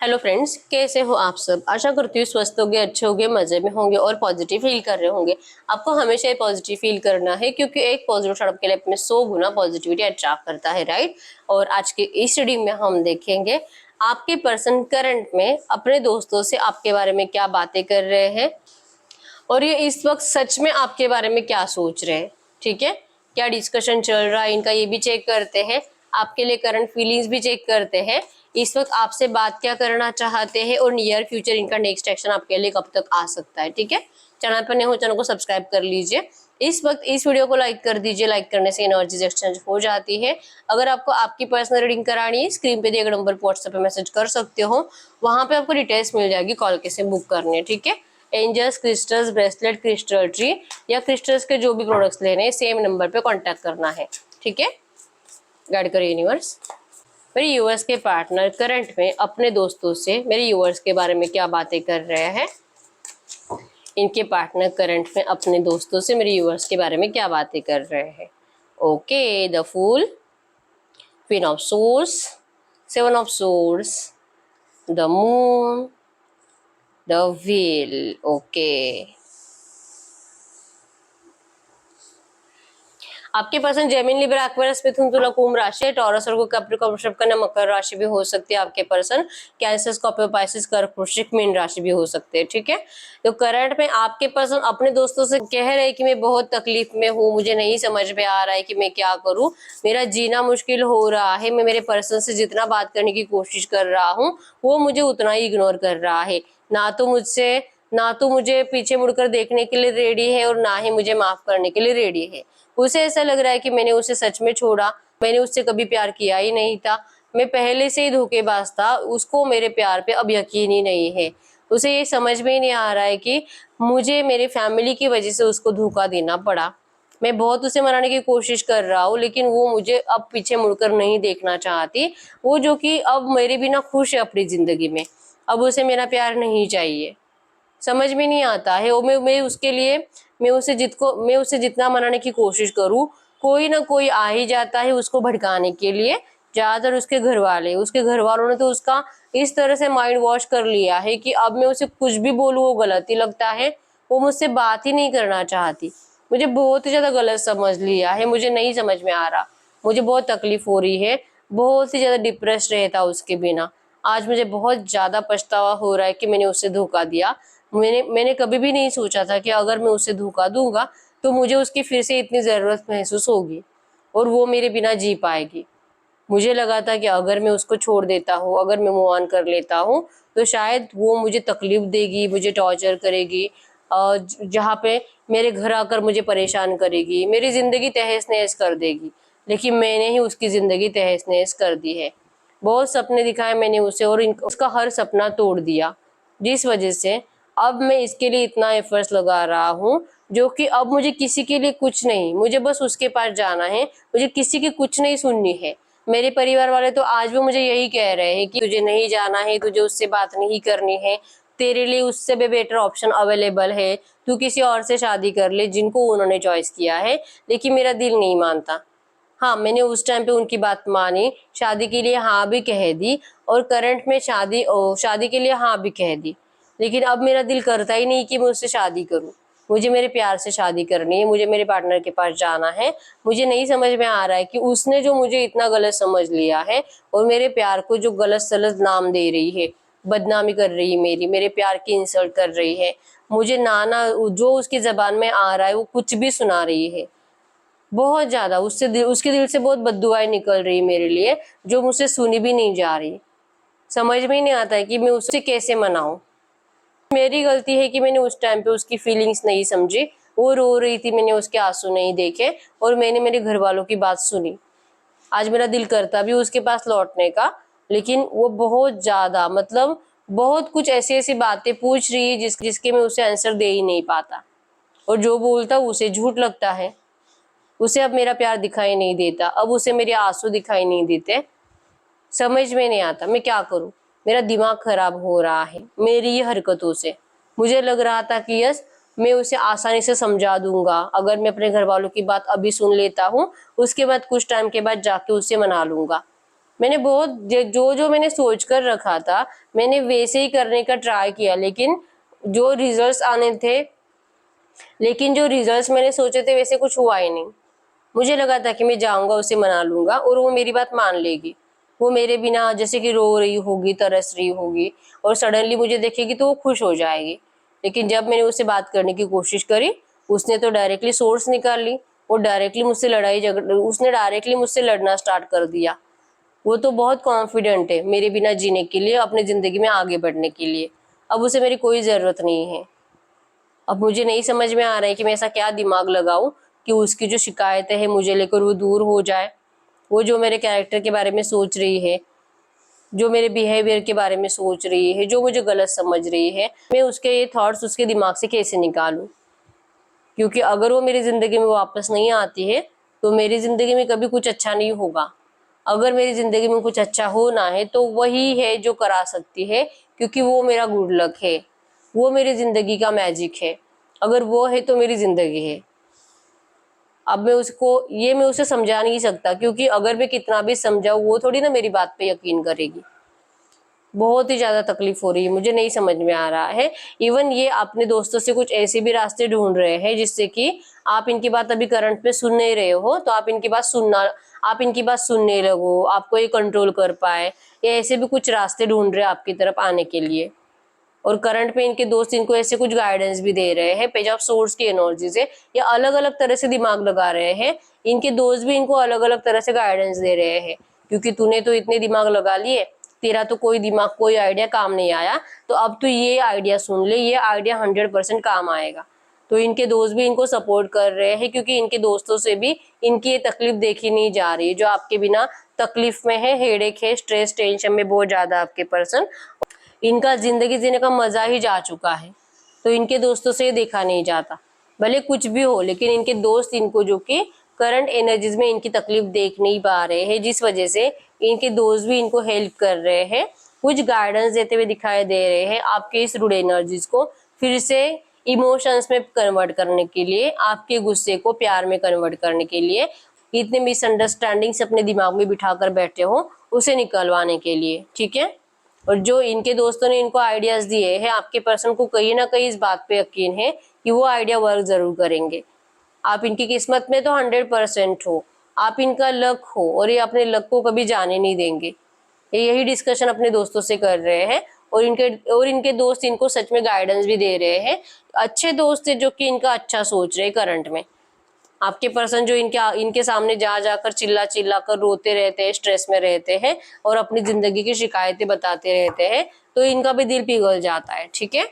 Hello friends, कैसे हो आप सब। आशा करती हूँ स्वस्थ होंगे, अच्छे होंगे, मजे में होंगे और पॉजिटिव फील कर रहे होंगे। आपको हमेशा ही पॉजिटिव फील करना है क्योंकि एक पॉजिटिव थॉट आपके लाइफ में 100 गुना पॉजिटिविटी अट्रैक्ट करता है, राइट। और आज के इस रीडिंग में हम देखेंगे आपके पर्सन करंट में अपने दोस्तों से आपके बारे में क्या बातें कर रहे हैं और ये इस वक्त सच में आपके बारे में क्या सोच रहे हैं। ठीक है, क्या डिस्कशन चल रहा है इनका, ये भी चेक करते हैं। आपके लिए करंट फीलिंग्स भी चेक करते हैं। इस वक्त आपसे बात क्या करना चाहते हैं और नियर फ्यूचर इनका नेक्स्ट एक्शन आपके लिए कब तक आ सकता है। ठीक है, चैनल पर नए हो चैनल को सब्सक्राइब कर लीजिए। इस वक्त इस वीडियो को लाइक कर दीजिए। लाइक करने से एनर्जीज एक्सचेंज हो जाती है। अगर आपको आपकी पर्सनल रीडिंग करानी है, स्क्रीन पे दिए गए नंबर पर व्हाट्सएप पे मैसेज कर सकते हो। वहां पे आपको डिटेल्स मिल जाएगी, कॉल कैसे बुक करने। ठीक है, angels, crystals, bracelet, crystal tree या क्रिस्टल्स के जो भी प्रोडक्ट्स लेने हैं सेम नंबर पे कांटेक्ट करना है। ठीक है, गाइड करो यूनिवर्स। मेरे यूएस के पार्टनर करंट में अपने दोस्तों से मेरे यूएस के बारे में क्या बातें कर रहे हैं। इनके पार्टनर करंट में अपने दोस्तों से मेरे यूएस के बारे में क्या बातें कर रहे हैं। Okay, the fool, queen of swords, seven of swords, the moon, the wheel. Okay, आपके person Gemini, Libra, Aquarius, Mithun, Tula, Kumbh राशि, टॉरस और कैप्रिकॉर्न, वृषभ, कन्या, मकर राशि भी हो सकती है। आपके पर्सन कैंसर, स्कॉर्पियो, पाइसेस, कर्क, वृश्चिक, मीन राशि भी हो सकते हैं। ठीक है, तो करंट में आपके पर्सन अपने दोस्तों से कह रहे हैं कि मैं बहुत तकलीफ में हूँ, मुझे नहीं समझ में आ रहा है कि मैं क्या करूँ, मेरा जीना मुश्किल हो रहा है, मैं मेरे पर्सन से जितना बात करने की कोशिश कर रहा हूँ वो मुझे उतना ही इग्नोर कर रहा है। ना तो मुझे पीछे मुड़कर देखने के लिए रेडी है और ना ही मुझे माफ करने के लिए रेडी है। उसे ऐसा लग रहा है कि मैंने उसे सच में छोड़ा, मैंने उससे कभी प्यार किया ही नहीं था, मैं पहले से ही धोखेबाज था, उसको मेरे प्यार पे अब यकीन ही नहीं है। उसे ये समझ में ही नहीं आ रहा है कि मुझे मेरे फैमिली की वजह से उसको धोखा देना पड़ा। मैं बहुत उसे मनाने की कोशिश कर रहा हूँ लेकिन वो मुझे अब पीछे मुड़कर नहीं देखना चाहती। वो जो कि अब मेरे बिना खुश है अपनी जिंदगी में, अब उसे मेरा प्यार नहीं चाहिए। समझ में नहीं आता है। और मैं उसके लिए मैं उसे जितना मनाने की कोशिश करूं, कोई ना कोई आ ही जाता है उसको भड़काने के लिए। ज्यादातर उसके घर वालों ने तो उसका इस तरह से माइंड वॉश कर लिया है कि अब मैं उसे कुछ भी बोलूं वो गलत ही लगता है। वो मुझसे बात ही नहीं करना चाहती, मुझे बहुत ही ज्यादा गलत समझ लिया है। मुझे नहीं समझ में आ रहा, मुझे बहुत तकलीफ हो रही है, बहुत ही ज्यादा डिप्रेस रहता उसके बिना। आज मुझे बहुत ज्यादा पछतावा हो रहा है कि मैंने उसे धोखा दिया। मैंने कभी भी नहीं सोचा था कि अगर मैं उसे धोखा दूंगा तो मुझे उसकी फिर से इतनी जरूरत महसूस होगी और वो मेरे बिना जी पाएगी। मुझे लगा था कि अगर मैं उसको छोड़ देता हूँ, अगर मैं मूव ऑन कर लेता हूँ तो शायद वो मुझे तकलीफ देगी, मुझे टॉर्चर करेगी, जहाँ पे मेरे घर आकर मुझे परेशान करेगी, मेरी जिंदगी तहस नहस कर देगी। लेकिन मैंने ही उसकी जिंदगी तहस नहस कर दी है। बहुत सपने दिखाए मैंने उसे और उसका हर सपना तोड़ दिया, जिस वजह से अब मैं इसके लिए इतना एफर्ट्स लगा रहा हूँ जो कि अब मुझे किसी के लिए कुछ नहीं, मुझे बस उसके पास जाना है, मुझे किसी की कुछ नहीं सुननी है। मेरे परिवार वाले तो आज भी मुझे यही कह रहे हैं कि तुझे नहीं जाना है, तुझे उससे बात नहीं करनी है, तेरे लिए उससे भी बेटर ऑप्शन अवेलेबल है, तू किसी और से शादी कर ले जिनको उन्होंने चॉइस किया है। लेकिन मेरा दिल नहीं मानता। हाँ, मैंने उस टाइम पे उनकी बात मानी, शादी के लिए हाँ भी कह दी और करंट में शादी के लिए हाँ भी कह दी। लेकिन अब मेरा दिल करता ही नहीं कि मैं उससे शादी करूं। मुझे मेरे प्यार से शादी करनी है, मुझे मेरे पार्टनर के पास जाना है। मुझे नहीं समझ में आ रहा है कि उसने जो मुझे इतना गलत समझ लिया है और मेरे प्यार को जो गलत सलत नाम दे रही है, बदनामी कर रही है, मेरे प्यार की इंसल्ट कर रही है, मुझे नाना जो उसकी जबान में आ रहा है वो कुछ भी सुना रही है। बहुत ज्यादा उसके दिल से बहुत बददुआएं निकल रही मेरे लिए, जो मुझसे सुनी भी नहीं जा रही। समझ में ही नहीं आता है कि मैं उसे कैसे मनाऊं। मेरी गलती है कि मैंने उस टाइम पे उसकी फीलिंग्स नहीं समझी। वो रो रही थी, मैंने उसके आंसू नहीं देखे और मैंने मेरे घर वालों की बात सुनी। आज मेरा दिल करता भी उसके पास लौटने का, लेकिन वो बहुत ज्यादा बहुत कुछ ऐसी ऐसी बातें पूछ रही है जिसके मैं उसे आंसर दे ही नहीं पाता। और जो बोलता उसे झूठ लगता है। उसे अब मेरा प्यार दिखाई नहीं देता, अब उसे मेरे आंसू दिखाई नहीं देते। समझ में नहीं आता मैं क्या करूं। मेरा दिमाग खराब हो रहा है मेरी ये हरकतों से। मुझे लग रहा था कि यस, मैं उसे आसानी से समझा दूंगा अगर मैं अपने घर वालों की बात अभी सुन लेता हूँ, उसके बाद कुछ टाइम के बाद जाके उसे मना लूंगा। मैंने बहुत जो जो मैंने सोच कर रखा था मैंने वैसे ही करने का ट्राई किया, लेकिन जो रिजल्ट्स मैंने सोचे थे वैसे कुछ हुआ ही नहीं। मुझे लगा था कि मैं जाऊंगा, उसे मना लूंगा और वो मेरी बात मान लेगी। वो मेरे बिना जैसे कि रो रही होगी, तरस रही होगी और सडनली मुझे देखेगी तो वो खुश हो जाएगी। लेकिन जब मैंने उससे बात करने की कोशिश करी, उसने तो डायरेक्टली सोर्स निकाल ली। उसने डायरेक्टली मुझसे लड़ना स्टार्ट कर दिया। वो तो बहुत कॉन्फिडेंट है मेरे बिना जीने के लिए, अपनी जिंदगी में आगे बढ़ने के लिए। अब उसे मेरी कोई जरूरत नहीं है। अब मुझे नहीं समझ में आ रहा है कि मैं ऐसा क्या दिमाग लगाऊं कि उसकी जो शिकायतें हैं मुझे लेकर वो दूर हो जाए। वो जो मेरे कैरेक्टर के बारे में सोच रही है, जो मेरे बिहेवियर के बारे में सोच रही है, जो मुझे गलत समझ रही है, मैं उसके ये थॉट्स उसके दिमाग से कैसे निकालूं? क्योंकि अगर वो मेरी जिंदगी में वापस नहीं आती है तो मेरी जिंदगी में कभी कुछ अच्छा नहीं होगा। अगर मेरी जिंदगी में कुछ अच्छा होना है तो वही है जो करा सकती है, क्योंकि वो मेरा गुड लक है, वो मेरी जिंदगी का मैजिक है। अगर वो है तो मेरी जिंदगी है। अब मैं उसे समझा नहीं सकता, क्योंकि अगर मैं कितना भी समझाऊं वो थोड़ी ना मेरी बात पे यकीन करेगी। बहुत ही ज्यादा तकलीफ हो रही है, मुझे नहीं समझ में आ रहा है। इवन ये अपने दोस्तों से कुछ ऐसे भी रास्ते ढूंढ रहे हैं जिससे कि आप इनकी बात अभी करंट में सुन नहीं रहे हो तो आप इनकी बात सुनने लगो, आपको ये कंट्रोल कर पाए। ये ऐसे भी कुछ रास्ते ढूंढ रहे हैं आपकी तरफ आने के लिए। और करंट में इनके दोस्त इनको ऐसे कुछ गाइडेंस भी दे रहे हैं पेज ऑफ सोर्स की एनर्जी से, या अलग अलग तरह से दिमाग लगा रहे हैं। इनके दोस्त भी इनको अलग अलग तरह से गाइडेंस दे रहे हैं, क्योंकि तूने तो इतने दिमाग लगा लिए, तेरा तो कोई आइडिया काम नहीं आया, तो अब तू ये आइडिया सुन ले, ये आइडिया 100% काम आएगा। तो इनके दोस्त भी इनको सपोर्ट कर रहे हैं, क्योंकि इनके दोस्तों से भी इनकी ये तकलीफ देखी नहीं जा रही, जो आपके बिना तकलीफ में है, हेडेक है, स्ट्रेस टेंशन में बहुत ज्यादा आपके पर्सन। इनका जिंदगी जीने का मजा ही जा चुका है, तो इनके दोस्तों से देखा नहीं जाता। भले कुछ भी हो, लेकिन इनके दोस्त इनको जो कि करंट एनर्जीज में इनकी तकलीफ देख नहीं पा रहे हैं, जिस वजह से इनके दोस्त भी इनको हेल्प कर रहे हैं, कुछ गाइडेंस देते हुए दिखाई दे रहे हैं आपके इस रूड एनर्जीज को फिर से इमोशंस में कन्वर्ट करने के लिए, आपके गुस्से को प्यार में कन्वर्ट करने के लिए, इतने मिसअंडरस्टैंडिंग्स अपने दिमाग में बिठा कर बैठे हो उसे निकलवाने के लिए। ठीक है। और जो इनके दोस्तों ने इनको आइडियाज दिए हैं, आपके पर्सन को कहीं ना कहीं इस बात पे यकीन है कि वो आइडिया वर्क जरूर करेंगे। आप इनकी किस्मत में तो 100% हो, आप इनका लक हो और ये अपने लक को कभी जाने नहीं देंगे। ये यही डिस्कशन अपने दोस्तों से कर रहे हैं और इनके दोस्त इनको सच में गाइडेंस भी दे रहे हैं। अच्छे दोस्त है जो कि इनका अच्छा सोच रहे हैं करंट में। आपके पर्सन जो इनके सामने जा जाकर चिल्ला चिल्ला कर रोते रहते हैं, स्ट्रेस में रहते हैं और अपनी जिंदगी की शिकायतें बताते रहते हैं, तो इनका भी दिल पिघल जाता है। ठीक है।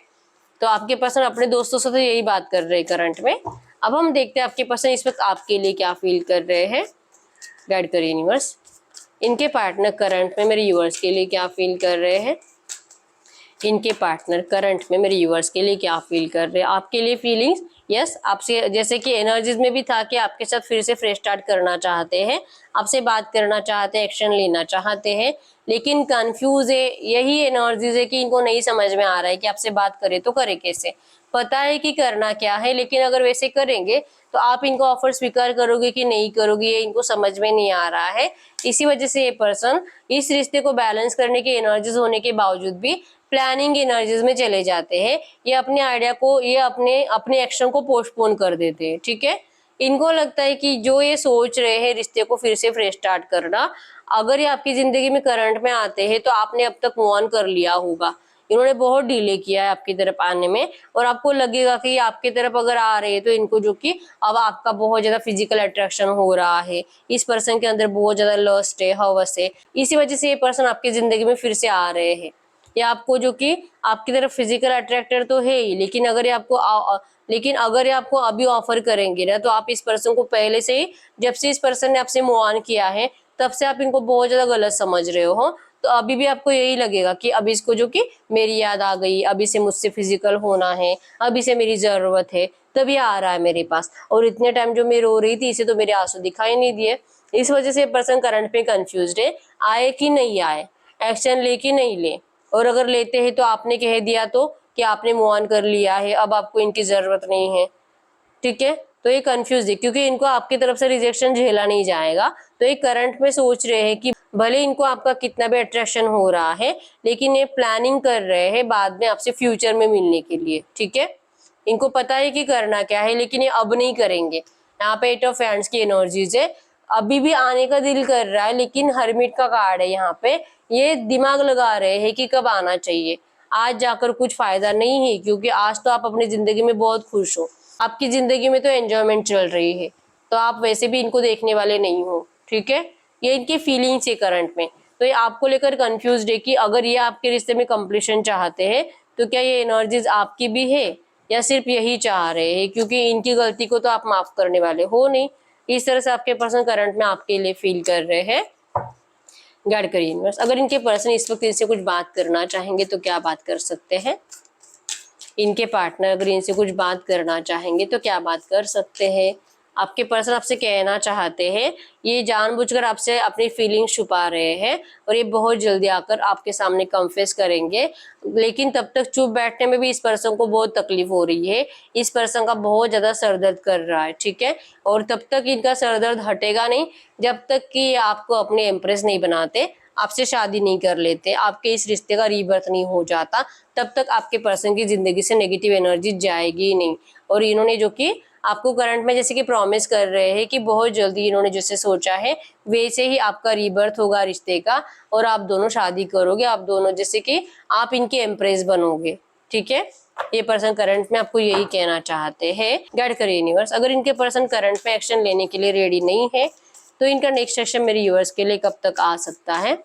तो आपके पर्सन अपने दोस्तों से तो यही बात कर रहे हैं करंट में। अब हम देखते हैं आपके पर्सन इस वक्त आपके लिए क्या फील कर रहे हैं। गाइड करिए यूनिवर्स, इनके पार्टनर करंट में मेरे यूवर्स के लिए क्या फील कर रहे हैं। इनके पार्टनर करंट में मेरे यूवर्स के लिए क्या फील कर रहे हैं, आपके लिए फीलिंग्स। यस, आपसे जैसे कि एनर्जीज में भी था कि आपके साथ फिर से फ्रेश स्टार्ट करना चाहते हैं, आपसे बात करना चाहते हैं, एक्शन लेना चाहते हैं, लेकिन कंफ्यूज है। यही एनर्जीज है कि इनको नहीं समझ में आ रहा है कि आपसे बात करे तो करे कैसे। पता है कि करना क्या है, लेकिन अगर वैसे करेंगे तो आप इनको ऑफर स्वीकार करोगे कि नहीं करोगे, ये इनको समझ में नहीं आ रहा है। इसी वजह से ये पर्सन इस रिश्ते को बैलेंस करने की एनर्जीज होने के बावजूद भी प्लानिंग एनर्जीज में चले जाते हैं। ये अपने आइडिया को, ये अपने एक्शन को पोस्टपोन कर देते हैं। ठीक है। इनको लगता है कि जो ये सोच रहे हैं रिश्ते को फिर से फ्रेश स्टार्ट करना, अगर ये आपकी जिंदगी में करंट में आते हैं तो आपने अब तक मूव ऑन कर लिया होगा। इन्होंने बहुत डिले किया है आपकी तरफ आने में, और आपको लगेगा कि आपकी तरफ अगर आ रहे हैं तो इनको जो कि अब आपका बहुत ज्यादा फिजिकल अट्रैक्शन हो रहा है, इस पर्सन के अंदर बहुत ज्यादा लस्ट है, हवस है। इसी वजह से ये पर्सन आपकी जिंदगी में फिर से आ रहे हैं। या आपको जो कि आपकी तरफ फिजिकल अट्रैक्टर तो है ही, लेकिन अगर ये आपको अभी ऑफर करेंगे ना, तो आप इस पर्सन को पहले से ही, जब से इस पर्सन ने आपसे मूव ऑन किया है तब से आप इनको बहुत ज्यादा गलत समझ रहे हो। तो अभी भी आपको यही लगेगा कि अब इसको जो कि मेरी याद आ गई, अभी से मुझसे फिजिकल होना है, अभी से मेरी जरूरत है, तभी आ रहा है मेरे पास। और इतने टाइम जो मैं रो रही थी इसे तो मेरे आंसू दिखाई नहीं दिए। इस वजह से पर्सन करंट पे कंफ्यूज्ड है, आए कि नहीं आए, एक्शन ले कि नहीं ले। और अगर लेते हैं तो आपने कह दिया तो कि आपने मूव ऑन कर लिया है, अब आपको इनकी जरूरत नहीं है। ठीक है। तो ये कंफ्यूज है, क्योंकि इनको आपकी तरफ से रिजेक्शन झेला नहीं जाएगा, तो ये करंट में सोच रहे हैं कि भले इनको आपका कितना भी अट्रैक्शन हो रहा है, लेकिन ये प्लानिंग कर रहे हैं बाद में आपसे फ्यूचर में मिलने के लिए, ठीक है। इनको पता है कि करना क्या है, लेकिन ये अब नहीं करेंगे। यहाँ पे 8 ऑफ हैंड्स की एनर्जीज है, अभी भी आने का दिल कर रहा है, लेकिन हर्मिट का कार्ड है यहाँ पे, ये दिमाग लगा रहे हैं कि कब आना चाहिए। आज जाकर कुछ फायदा नहीं है, क्योंकि आज तो आप अपनी जिंदगी में बहुत खुश हो, आपकी जिंदगी में तो एंजॉयमेंट चल रही है, तो आप वैसे भी इनको देखने वाले नहीं हो, ठीक है। ये इनकी फीलिंग्स है करंट में, तो ये आपको लेकर कंफ्यूज्ड है कि अगर ये आपके रिश्ते में कंप्लीशन चाहते हैं तो क्या ये एनर्जीज आपकी भी है या सिर्फ यही चाह रहे हैं, क्योंकि इनकी गलती को तो आप माफ करने वाले हो नहीं। इस तरह से आपके पर्सन करंट में आपके लिए फील कर रहे हैं। गाइड करिए यूनिवर्स, अगर इनके पर्सन इस वक्त इनसे कुछ बात करना चाहेंगे तो क्या बात कर सकते हैं। इनके पार्टनर अगर इनसे कुछ बात करना चाहेंगे तो क्या बात कर सकते हैं। आपके पर्सन आपसे कहना चाहते हैं, ये जानबूझकर आपसे अपनी फीलिंग्स छुपा रहे हैं और ये बहुत जल्दी आकर आपके सामने कन्फेस करेंगे, लेकिन तब तक चुप बैठने में भी इस पर्सन को बहुत तकलीफ हो रही है। इस पर्सन का बहुत ज्यादा सरदर्द कर रहा है, ठीक है। और तब तक इनका सरदर्द हटेगा नहीं जब तक कि आपको अपने एम्प्रेस नहीं बनाते, आपसे शादी नहीं कर लेते, आपके इस रिश्ते का रीबर्थ नहीं हो जाता, तब तक आपके पर्सन की जिंदगी से नेगेटिव एनर्जी जाएगी नहीं। और इन्होंने जो कि आपको करंट में जैसे कि प्रॉमिस कर रहे हैं कि बहुत जल्दी इन्होंने जैसे सोचा है वैसे ही आपका रीबर्थ होगा रिश्ते का, और आप दोनों शादी करोगे, आप दोनों जैसे कि आप इनके एम्प्रेस बनोगे, ठीक है। ये पर्सन करंट में आपको यही कहना चाहते हैं। गाइड करिए यूनिवर्स, अगर इनके पर्सन करंट में एक्शन लेने के लिए रेडी नहीं है तो इनका नेक्स्ट एक्शन मेरे यूवर्स के लिए कब तक आ सकता है।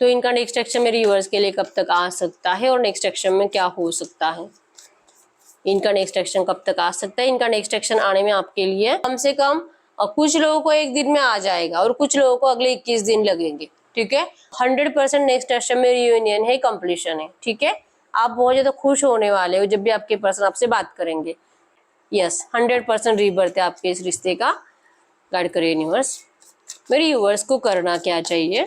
तो इनका नेक्स्ट एक्शन मेरे यूवर्स के लिए कब तक आ सकता है और नेक्स्ट एक्शन में क्या हो सकता है। इनका नेक्स्ट एक्शन कब तक आ सकता है। इनका नेक्स्ट एक्शन आने में आपके लिए कम से कम कुछ लोगों को 1 दिन में आ जाएगा और कुछ लोगों को अगले 21 दिन लगेंगे, ठीक है। 100% नेक्स्ट एक्शन में रियूनियन है, कंप्लीशन है, ठीक है। आप बहुत ज्यादा खुश होने वाले हो जब भी आपके पर्सन आपसे बात करेंगे। यस, 100% रीबर्थ है आपके इस रिश्ते का। गाइड करिए यूनिवर्स, मेरे यूवर्स को करना क्या चाहिए,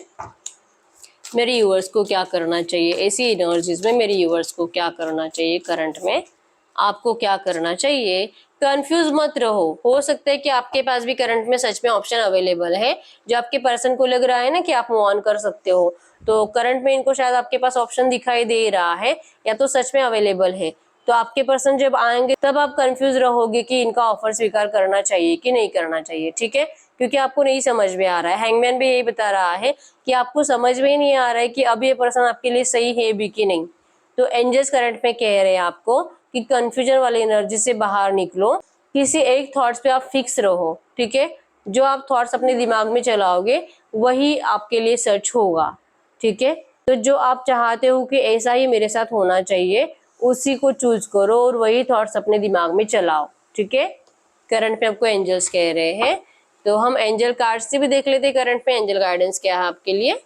मेरे यूवर्स को क्या करना चाहिए ऐसी एनर्जीज में, मेरे यूवर्स को क्या करना चाहिए करंट में, आपको क्या करना चाहिए। कंफ्यूज मत रहो, हो सकता है कि आपके पास भी करंट में सच में ऑप्शन अवेलेबल है, जो आपके पर्सन को लग रहा है ना कि आप मूव ऑन कर सकते हो, तो करंट में इनको शायद आपके पास ऑप्शन दिखाई दे रहा है या तो सच में अवेलेबल है। तो आपके पर्सन जब आएंगे तब आप कंफ्यूज रहोगे कि इनका ऑफर स्वीकार करना चाहिए कि नहीं करना चाहिए, ठीक है, क्योंकि आपको नहीं समझ में आ रहा है। हैंगमैन भी यही बता रहा है कि आपको समझ में ही नहीं आ रहा है कि अब ये पर्सन आपके लिए सही है भी कि नहीं। तो एंजल्स करंट में कह रहे हैं आपको कि कंफ्यूजन वाली एनर्जी से बाहर निकलो, किसी एक थॉट्स पे आप फिक्स रहो, ठीक है। जो आप थॉट्स अपने दिमाग में चलाओगे वही आपके लिए सच होगा, ठीक है। तो जो आप चाहते हो कि ऐसा ही मेरे साथ होना चाहिए, उसी को चूज करो और वही थॉट्स अपने दिमाग में चलाओ, ठीक है। करंट में आपको एंजल्स कह रहे हैं, तो हम एंजल कार्ड से भी देख लेते हैं करंट में एंजल गाइडेंस क्या है आपके लिए।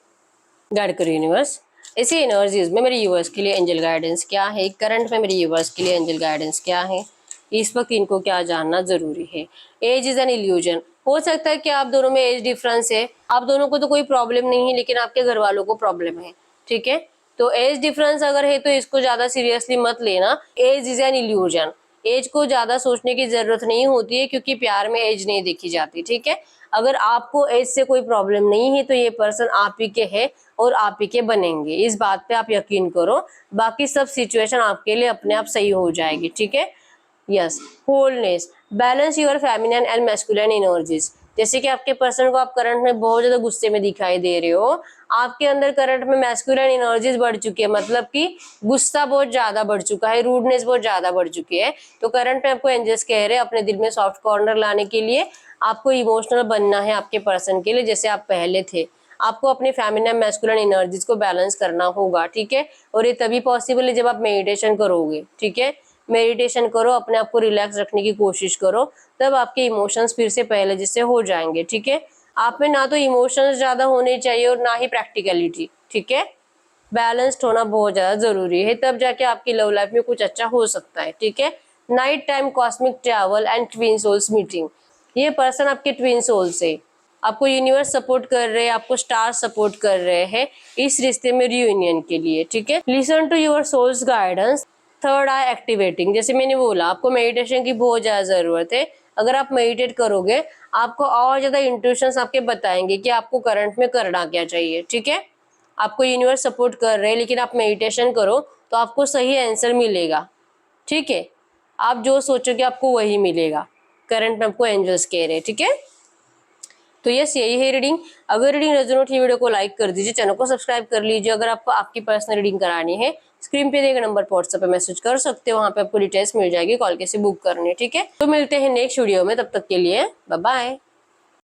गाइड करो यूनिवर्स, ऐसी एनर्जीज में मेरे यूवर्स के लिए एंजल गाइडेंस क्या है, करंट में मेरे यूवर्स के लिए एंजल गाइडेंस क्या है, इस वक्त इनको क्या जानना जरूरी है। एज इज एन इल्यूजन, हो सकता है कि आप दोनों में एज डिफरेंस है, आप दोनों को तो कोई प्रॉब्लम नहीं है, लेकिन आपके घर वालों को प्रॉब्लम है, ठीक है। तो एज डिफरेंस अगर है तो इसको ज्यादा सीरियसली मत लेना। Age is an illusion, age को ज्यादा सोचने की जरूरत नहीं होती है, क्योंकि प्यार में एज नहीं देखी जाती, ठीक है। अगर आपको एज से कोई प्रॉब्लम नहीं है तो ये पर्सन आप ही के है और आप ही के बनेंगे, इस बात पे आप यकीन करो। बाकी सब सिचुएशन आपके लिए अपने आप सही हो जाएगी, ठीक है। Yes, wholeness, balance your feminine and masculine energies. जैसे कि आपके पर्सन को आप करंट में बहुत ज्यादा गुस्से में दिखाई दे रहे हो, आपके अंदर करंट में मैस्कुलिन एनर्जीज बढ़ चुकी है, मतलब कि गुस्सा बहुत ज्यादा बढ़ चुका है, रूडनेस बहुत ज्यादा बढ़ चुकी है। तो करंट में आपको एंजल्स कह रहे हैं अपने दिल में सॉफ्ट कॉर्नर लाने के लिए आपको इमोशनल बनना है आपके पर्सन के लिए, जैसे आप पहले थे। आपको अपने फेमिनिन मैस्कुलिन एनर्जीज को बैलेंस करना होगा, ठीक है। और ये तभी पॉसिबल है जब आप मेडिटेशन करोगे, ठीक है। मेडिटेशन करो, अपने आप को रिलैक्स रखने की कोशिश करो, तब आपके इमोशंस फिर से पहले जैसे हो जाएंगे, ठीक है। आप में ना तो इमोशंस ज्यादा होने चाहिए और ना ही प्रैक्टिकलिटी, ठीक है। बैलेंस्ड होना बहुत ज्यादा जरूरी है, तब जाके आपकी लव लाइफ में कुछ अच्छा हो सकता है, ठीक है। Night time cosmic travel and twin souls meeting, ये पर्सन आपके ट्विन सोल से आपको यूनिवर्स सपोर्ट कर रहे हैं, आपको स्टार सपोर्ट कर रहे हैं इस रिश्ते में रियूनियन के लिए, ठीक है। Listen to your soul's guidance, third eye activating, जैसे मैंने बोला आपको मेडिटेशन की बहुत ज्यादा जरूरत है। अगर आप मेडिटेट करोगे आपको और ज्यादा इंट्यूशंस आपके बताएंगे कि आपको करंट में करना क्या चाहिए। ठीक है, आपको यूनिवर्स सपोर्ट कर रहे हैं, लेकिन आप मेडिटेशन करो तो आपको सही आंसर मिलेगा। ठीक है, आप जो सोचोगे आपको वही मिलेगा, करंट में आपको एंजल्स कह रहे हैं। ठीक है, तो यस, यही है रीडिंग। अगर रीडिंग रेजोनेट हुई वीडियो को लाइक कर दीजिए, चैनल को सब्सक्राइब कर लीजिए। अगर आपको आपकी पर्सनल रीडिंग करानी है, स्क्रीन पे दिए नंबर पर व्हाट्सएप पे मैसेज कर सकते हो, वहां पे आपको डिटेल्स मिल जाएगी, कॉल कैसे बुक करनी है। ठीक है, तो मिलते हैं नेक्स्ट वीडियो में, तब तक के लिए बाय बाय।